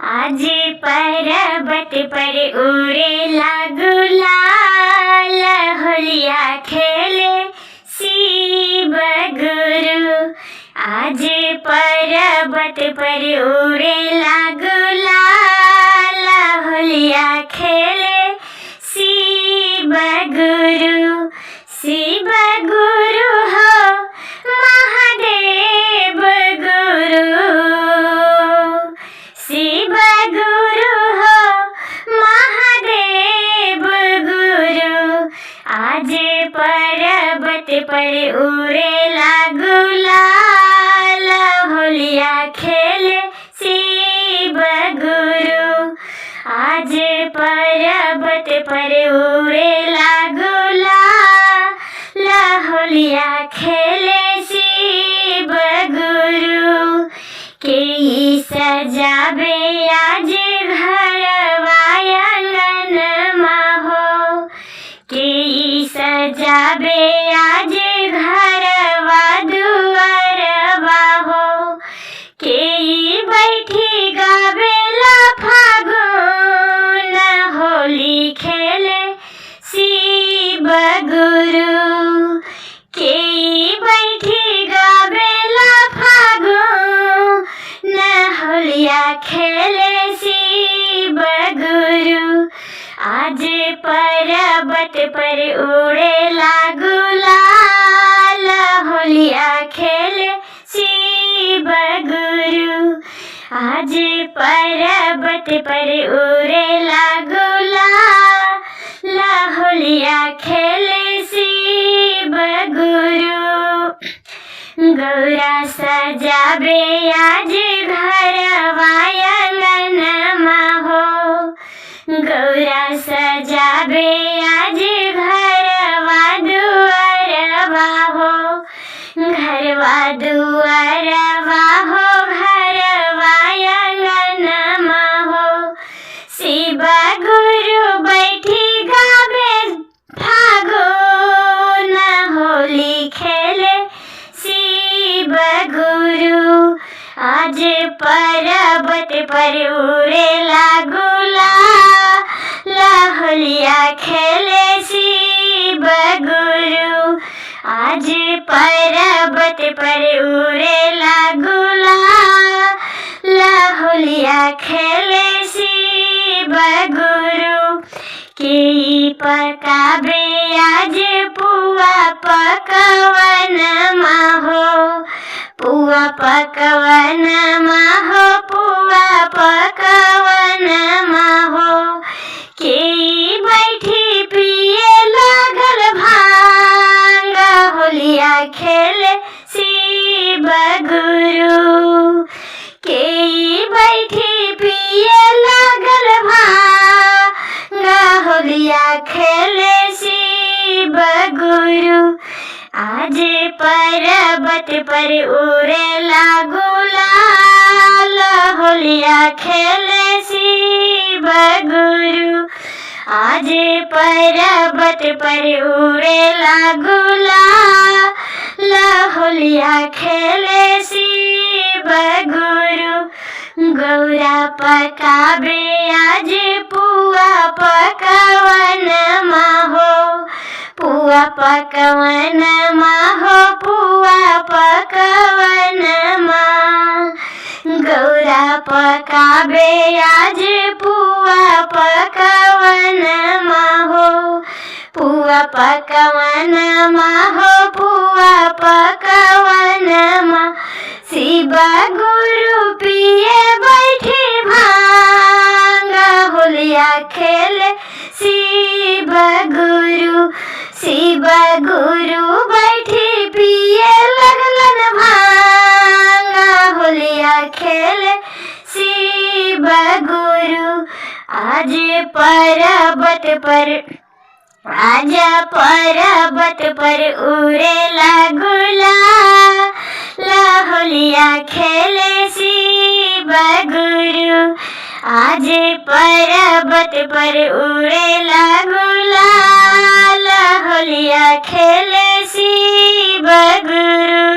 आज पर्वत पर उड़ेला गुलाल, होलिया खेले शिव गुरु। आज पर्वत पर उड़ेला गुलाल, होलिया खेले शिव गुरु। शिव गुरु हो महादेव गुरु, शिव गुरु हो महादेव गुरु। आज पर्वत पर उड़ेला गुलाल, होलिया खेले शिव गुरु। आज पर्वत पर उड़ेला गुलाल, होलिया खेले शिव गुरु। के सजाबे आज घरवा आंगनमा हो, के सजाबे आज घरवा दुआरवा हो। के बैठी गावेला फागुन, होली खेले शिव गुरु। के बैठी गावेला फागुन, होलिया खेले शिव गुरु। आज पर्वत पर उड़ेला गुलाल, होलिया खेले शिव गुरु। आज पर्वत पर उड़ेला गुलाल, होलिया खेले शिव गुरु। गौरा सजाबे आज घरवा आंगनमा हो, गौरा सजाबे आज घरवा दुआरवा हो। घरवा दुआरवा हो, घरवा आंगनमा हो। शिव गुरु बैठी गावे फागुन, होली खेले शिव गुरु। आज पर्वत पर उड़ेला गुलाल, होलिया खेले शिव गुरु। आज पर्वत पर उड़ेला गुलाल, होलिया खेले शिव गुरु। के पकाबे आज पुआ पकवानमा हो, पुआ पकवानमा हो, पुआ पकवानमा हो। के बैठी पिए लागल भांग, होलिया खेले शिव गुरु। के बैठी पिए लागल भांग, होलिया खेले शिव गुरु। आज पर्वत पर उड़ेला गुलाल, होलिया खेले शिव गुरु। आज पर्वत पर उड़ेला गुलाल, होलिया खेले शिव गुरु। गौरा पकाबे आज पुआ पकवानमा हो, पुआ पकवानमा हो, पुआ पकवानमा। गौरा पकाबे आज पुआ पकवानमा हो, पुआ पकवानमा हो, पुआ पकवानमा। शिव गुरु पिए बैठी भांग, होलिया खेले शिव गुरु। शिव गुरु बैठी पिए लगलन भांग, होलिया खेले शिव गुरु। आज पर्वत पर, आज पर्वत पर उड़ेला गुलाल, होलिया खेले शिव गुरु। आज पर्वत पर उड़ेला गुलाल, होलिया खेले शिव गुरु।